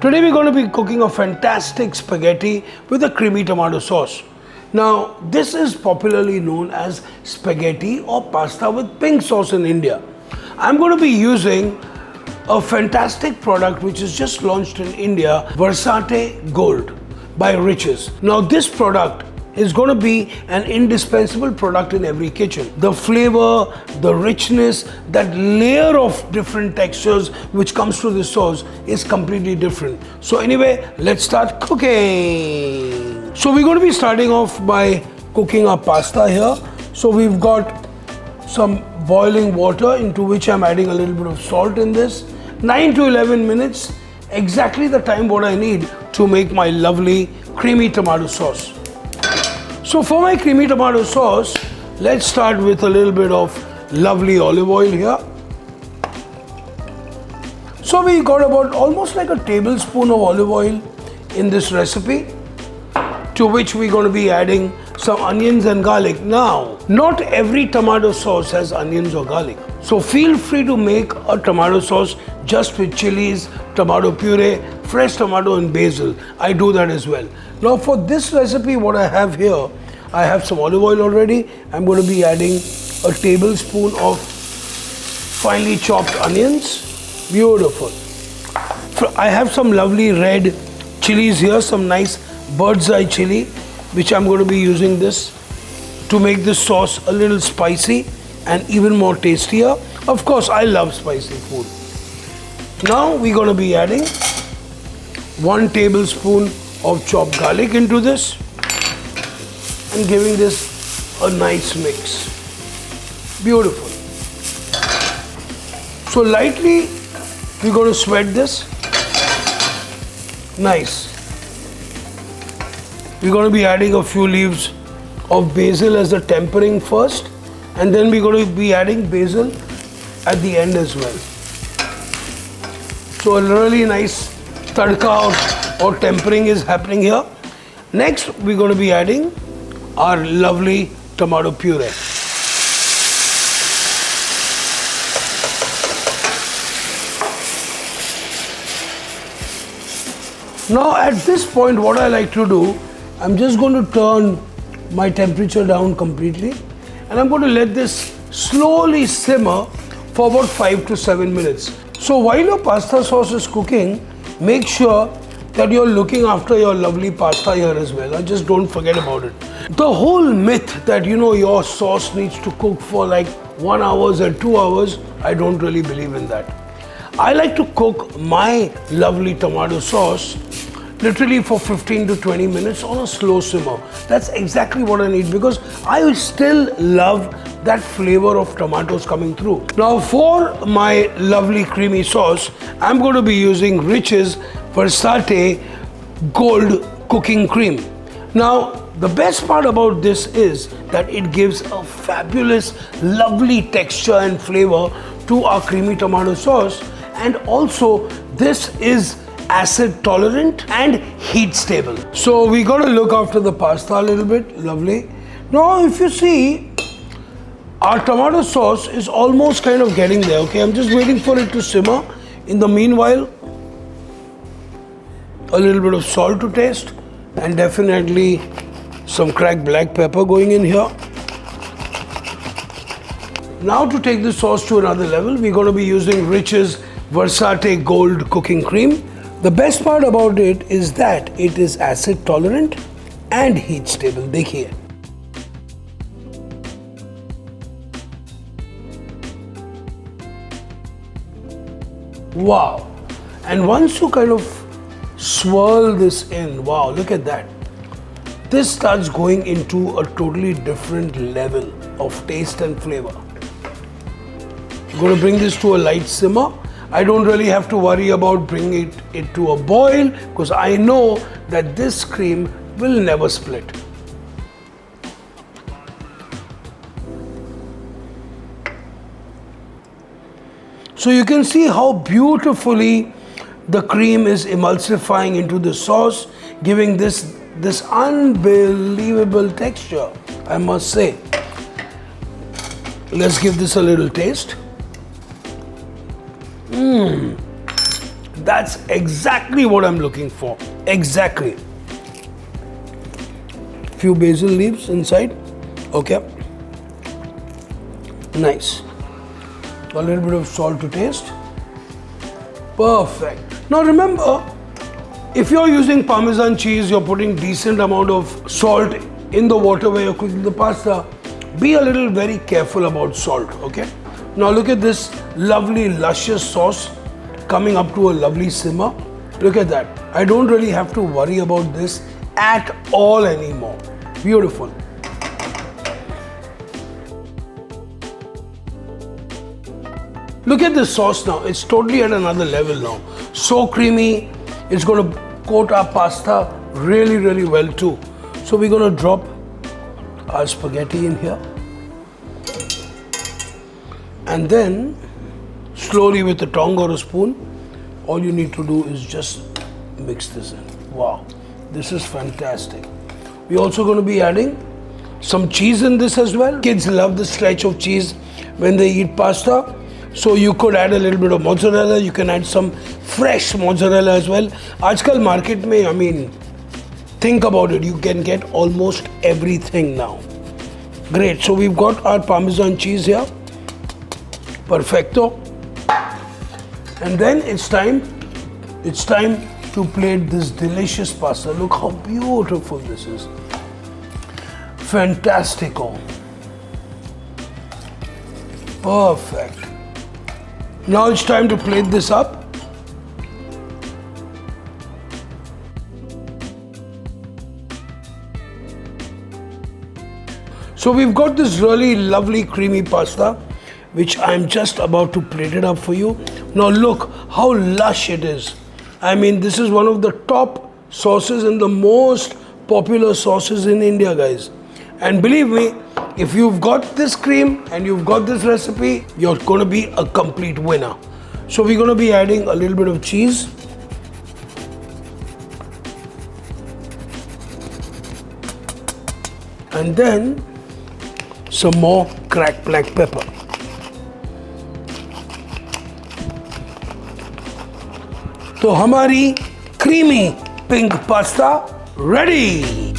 Today we're going to be cooking a fantastic spaghetti with a creamy tomato sauce. Now this is popularly known as spaghetti or pasta with pink sauce in India. I'm going to be using a fantastic product which is just launched in India, Versatie Gold by Riches. Now this product is going to be an indispensable product in every kitchen. The flavor, the richness, that layer of different textures which comes to the sauce is completely different. So anyway, let's start cooking. So we're going to be starting off by cooking our pasta here. So we've got some boiling water into which I'm adding a little bit of salt in this. 9 to 11 minutes, exactly the time what I need to make my lovely creamy tomato sauce. So for my creamy tomato sauce, let's start with a little bit of lovely olive oil here. So we got about almost like a tablespoon of olive oil in this recipe, to which we're going to be adding some onions and garlic. Now, not every tomato sauce has onions or garlic. So feel free to make a tomato sauce just with chilies, tomato puree, fresh tomato and basil. I do that as well. Now for this recipe, what I have here, I have some olive oil already. I'm going to be adding a tablespoon of finely chopped onions. Beautiful. I have some lovely red chilies here, some nice bird's eye chili, which I'm going to be using this to make this sauce a little spicy and even more tastier. Of course, I love spicy food. Now we're going to be adding 1 tablespoon of chopped garlic into this and giving this a nice mix. Beautiful. So lightly we're going to sweat this. Nice. We're going to be adding a few leaves of basil as a tempering first, and then we're going to be adding basil at the end as well. So a really nice tadka or tempering is happening here. Next, we're going to be adding our lovely tomato puree. Now at this point, what I like to do, I'm just going to turn my temperature down completely, and I'm going to let this slowly simmer for about 5 to 7 minutes. So while your pasta sauce is cooking, make sure that you're looking after your lovely pasta here as well. Just don't forget about it. The whole myth that your sauce needs to cook for like 1 hour and 2 hours, I don't really believe in that. I like to cook my lovely tomato sauce literally for 15 to 20 minutes on a slow simmer. That's exactly what I need, because I still love that flavor of tomatoes coming through. Now for my lovely creamy sauce, I'm going to be using Riches Versatie Gold Cooking Cream. Now the best part about this is that it gives a fabulous, lovely texture and flavor to our creamy tomato sauce, and also this is acid tolerant and heat stable. So we got to look after the pasta a little bit. Lovely. Now if you see, our tomato sauce is almost kind of getting there. Okay, I'm just waiting for it to simmer. In the meanwhile, a little bit of salt to taste, and definitely some cracked black pepper going in here. Now to take the sauce to another level, we're going to be using Riches Versatie Gold Cooking Cream. The best part about it is that it is acid tolerant and heat stable. देखिए. Wow. And once you kind of swirl this in, wow, look at that. This starts going into a totally different level of taste and flavor. I'm going to bring this to a light simmer. I don't really have to worry about bringing it to a boil, because I know that this cream will never split. So you can see how beautifully the cream is emulsifying into the sauce, giving this unbelievable texture, I must say. Let's give this a little taste. That's exactly what I'm looking for. Exactly. Few basil leaves inside. Okay. Nice. A little bit of salt to taste. Perfect. Now remember, if you're using Parmesan cheese, you're putting decent amount of salt in the water where you're cooking the pasta. Be a little very careful about salt, okay? Now look at this lovely luscious sauce coming up to a lovely simmer. Look at that. I don't really have to worry about this at all anymore. Beautiful. Look at this sauce now. It's totally at another level now. So creamy. It's going to coat our pasta really, really well too. So we're going to drop our spaghetti in here. And then slowly with a tongue or a spoon, all you need to do is just mix this in. Wow, this is fantastic. We're also going to be adding some cheese in this as well. Kids love the stretch of cheese when they eat pasta. So you could add a little bit of mozzarella. You can add some fresh mozzarella as well. Aajkal market mein, I mean, think about it. You can get almost everything now. Great. So we've got our Parmesan cheese here. Perfecto. And then it's time to plate this delicious pasta. Look how beautiful this is. Fantastico. Perfect. Now it's time to plate this up. So we've got this really lovely creamy pasta, which I'm just about to plate it up for you. Now look how lush it is. I mean, this is one of the top sauces and the most popular sauces in India, guys. And believe me, if you've got this cream and you've got this recipe, you're going to be a complete winner. So we're going to be adding a little bit of cheese. And then some more cracked black pepper. तो हमारी creamy pink pasta ready.